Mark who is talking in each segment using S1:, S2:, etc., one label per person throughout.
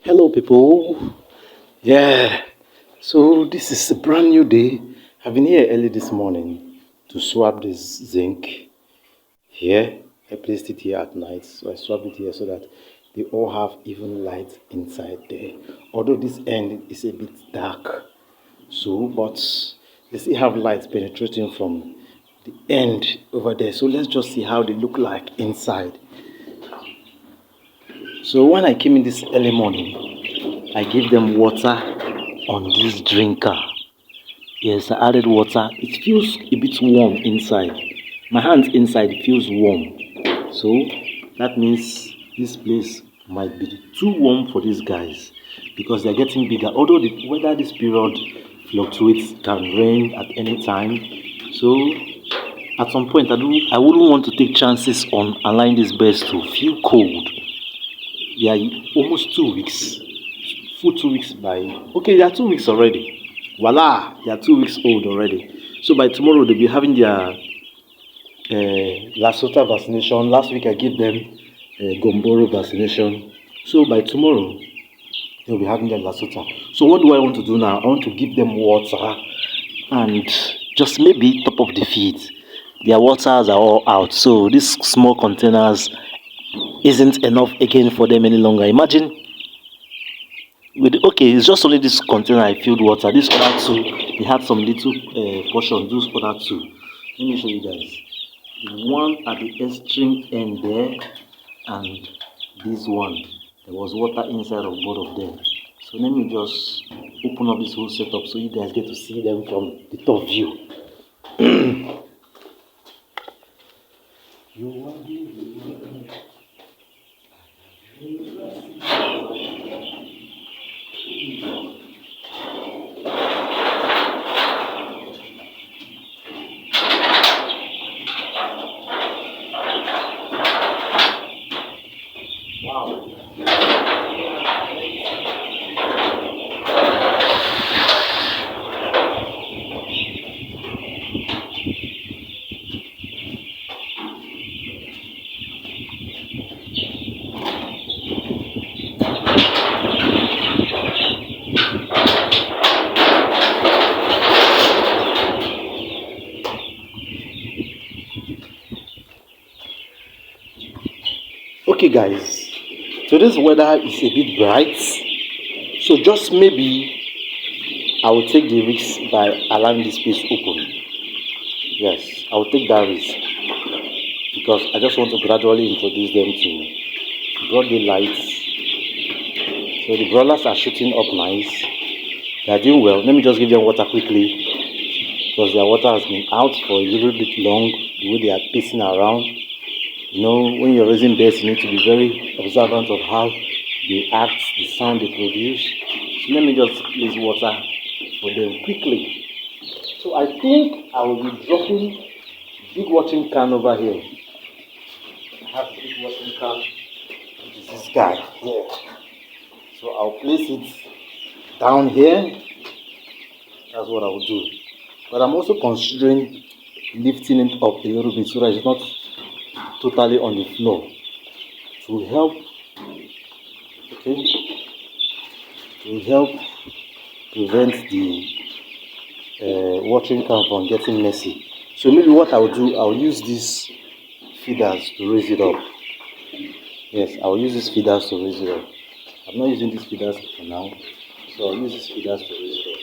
S1: Hello, people. Yeah, so this is a brand new day. I've been here early this morning to swap this zinc here. I placed it here at night, so I swapped it here so that they all have even light inside there. Although this end is a bit dark, so but they still have light penetrating from the end over there. So let's just see how they look like inside. So when I came in this early morning, I gave them water on this drinker. Yes, I added water. It feels a bit warm inside. My hands inside feels warm. So that means this place might be too warm for these guys because they're getting bigger. Although the weather this period fluctuates, can rain at any time. So at some point I wouldn't want to take chances on allowing these birds to feel cold. They are almost 2 weeks. Full 2 weeks by okay, they are 2 weeks already. Voila, they are 2 weeks old already. So by tomorrow they'll be having their Lasota vaccination. Last week I gave them Gomboro vaccination. So by tomorrow they'll be having their Lasota. So what do I want to do now? I want to give them water and just maybe top of the feed. Their waters are all out. So these small containers isn't enough again for them any longer. Imagine with okay, it's just only this container I filled water. This other two, they had some little portion. Those other two, let me show you guys. The one at the extreme end there, and this one. There was water inside of both of them. So let me just open up this whole setup so you guys get to see them from the top view. Okay, guys, so this weather is a bit bright, so just maybe I will take the risk by allowing this space open. Yes, I will take that risk because I just want to gradually introduce them to broad daylight. So the broilers are shooting up nice. They are doing well. Let me just give them water quickly because their water has been out for a little bit long. The way they are pacing around. You know, when you're raising birds, you need to be very observant of how they act, the sound they produce. So let me just place water for them quickly. So I think I will be dropping big watering can over here. I have a big watering can, which is this guy here. So I'll place it down here. That's what I will do. But I'm also considering lifting it up a little bit so that it's not totally on the floor to help, okay, to help prevent the watering can from getting messy. So maybe what I'll do, I'll use these feeders to raise it up. Yes, I'll use these feeders to raise it up. I'm not using these feeders for now, so I'll use these feeders to raise it up.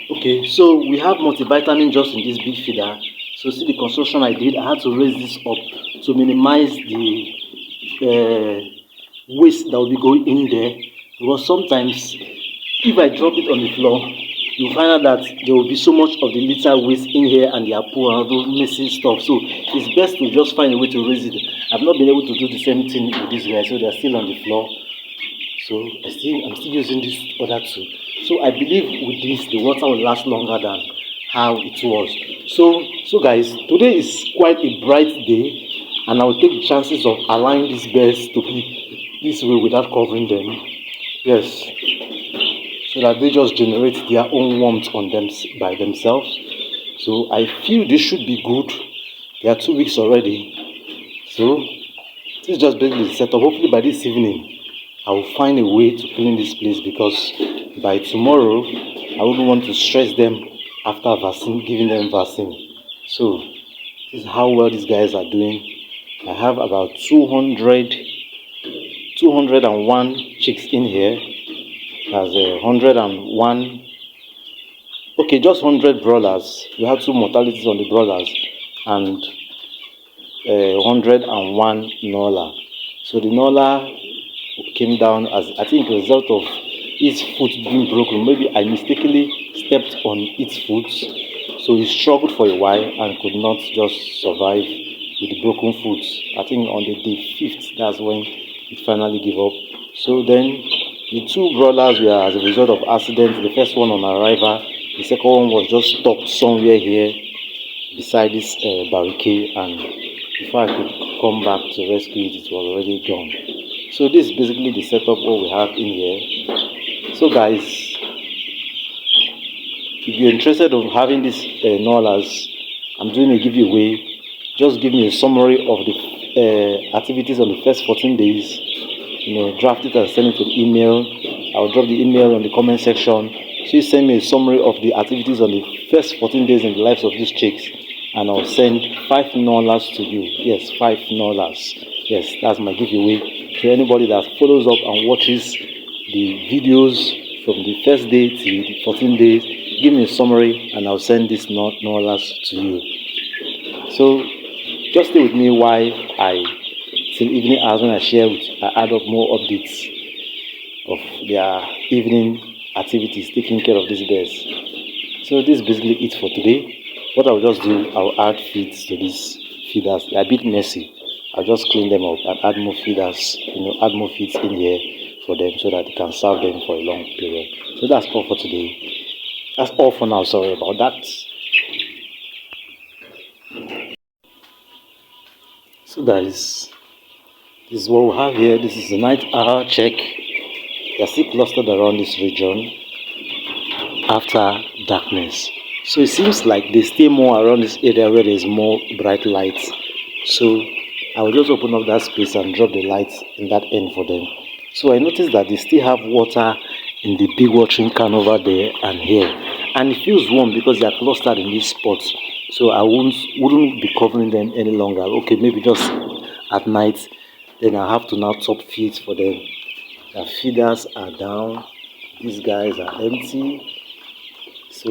S1: Okay, so we have multivitamin just in this big feeder. So see the construction I did, I had to raise this up to minimize the waste that will be going in there, because sometimes if I drop it on the floor, you'll find out that there will be so much of the litter waste in here and the apple and all those messy stuff. So it's best to just find a way to raise it. I've not been able to do the same thing with these guys, so they're still on the floor. So I'm still using this other two. So I believe with this the water will last longer than how it was. So guys, today is quite a bright day, and I will take the chances of allowing these birds to be this way without covering them. Yes, so that they just generate their own warmth on them by themselves. So I feel this should be good. They are 2 weeks already. So this is just basically the setup. Hopefully by this evening I will find a way to clean this place, because by tomorrow I wouldn't want to stress them after vaccine, giving them vaccine. So this is how well these guys are doing. I have about 201 chicks in here. There's 101 Okay, just 100 broilers. We had two mortalities on the broilers and 101 Nola. So the Nola came down as, I think, a result of its foot being broken. Maybe I mistakenly stepped on its foot, so he struggled for a while and could not just survive with the broken foot. I think on the day 5th, that's when it finally gave up. So then the two brothers were as a result of accident. The first one on arrival, the second one was just stopped somewhere here beside this barricade, and before I could come back to rescue it, it was already gone. So this is basically the setup what we have in here. So guys, if you're interested in having these Nolas, I'm doing a giveaway. Just give me a summary of the activities on the first 14 days. Draft it and send it to the email. I'll drop the email on the comment section. So you send me a summary of the activities on the first 14 days in the lives of these chicks, and I'll send 5 Nolas to you. Yes, 5 Nolas. Yes, that's my giveaway. So anybody that follows up and watches the videos from the first day to the 14 days, give me a summary and I'll send these Nolas to you. So just stay with me while till evening hours when I add up more updates of their evening activities, taking care of these birds. So this is basically it for today. What I'll just do, I'll add feeds to these feeders. They're a bit messy. I'll just clean them up and add more feeders, add more feeds in here for them so that they can serve them for a long period. So that's all for today. That's all for now. Sorry about that. So guys, this is what we have here. This is the night hour check. They are still clustered around this region after darkness. So it seems like they stay more around this area where there's more bright lights. So I will just open up that space and drop the lights in that end for them. So I noticed that they still have water in the big watering can over there and here. And it feels warm because they are clustered in these spots. So I wouldn't be covering them any longer. Okay, maybe just at night. Then I have to now top feeds for them. Their feeders are down. These guys are empty. So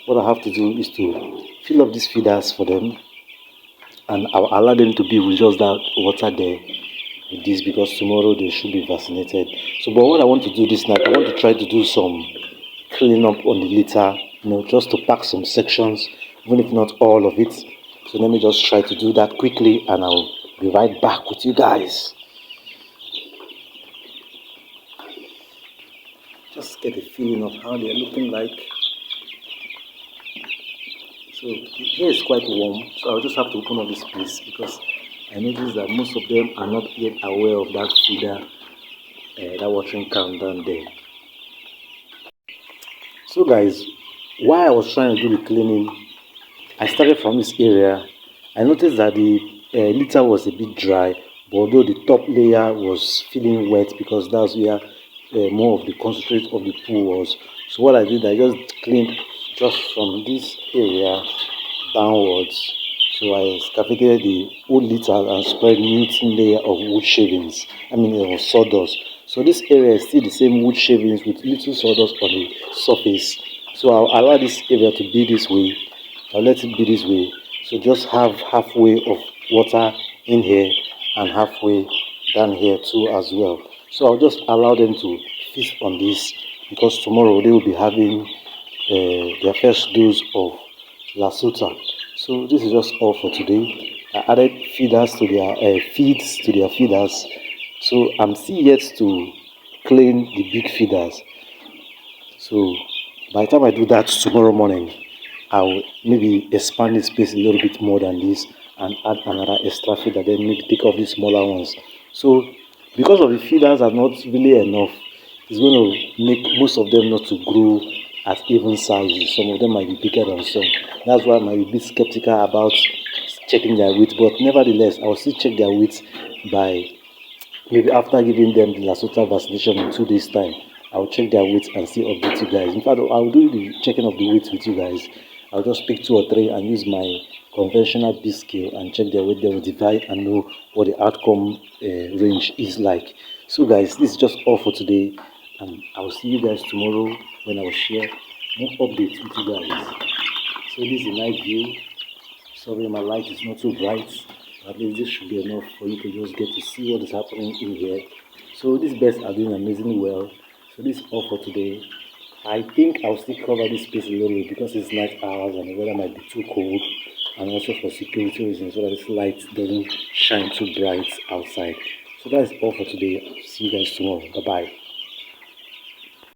S1: what I have to do is to fill up these feeders for them, and I'll allow them to be with just that water there with this, because tomorrow they should be vaccinated. So but what I want to do this night, I want to try to do some cleaning up on the litter, just to pack some sections, even if not all of it. So let me just try to do that quickly and I'll be right back with you guys. Just get a feeling of how they're looking like. So here is quite warm, so I'll just have to open up this place because I noticed that most of them are not yet aware of that feeder, that watering can down there. So guys, while I was trying to do the cleaning, I started from this area. I noticed that the litter was a bit dry, but although the top layer was feeling wet because that's where more of the concentrate of the pool was. So what I did, I just cleaned just from this area downwards. So I excavated the old litter and spread new thin layer of wood shavings. Sawdust. So this area is still the same wood shavings with little sawdust on the surface. So I'll allow this area to be this way. I'll let it be this way. So just have halfway of water in here and halfway down here too as well. So I'll just allow them to feast on this because tomorrow they will be having their first dose of Lasuta. So this is just all for today. I added feeders to their feeds to their feeders. So I'm still yet to clean the big feeders. So by the time I do that tomorrow morning, I'll maybe expand the space a little bit more than this and add another extra feeder, then maybe take off the smaller ones. So because of the feeders are not really enough, it's going to make most of them not to grow at even sizes. Some of them might be bigger than some. That's why I might be a bit skeptical about checking their weight, but nevertheless I'll still check their weight by maybe after giving them the Lasota vaccination in 2 days time. I'll check their weight and still update you guys. In fact, I'll do the checking of the weight with you guys. I'll just pick 2 or 3 and use my conventional B scale and check their weight. They will divide and know what the outcome range is like. So guys, this is just all for today, and I will see you guys tomorrow when I will share more updates with you guys. So this is a night view. Sorry my light is not so bright. At least this should be enough for you to just get to see what is happening in here. So these birds are doing amazingly well. So this is all for today. I think I'll still cover this space a little bit because it's night hours and the weather might be too cold, and also for security reasons so that this light doesn't shine too bright outside. So that's all for today. See you guys tomorrow. Bye bye.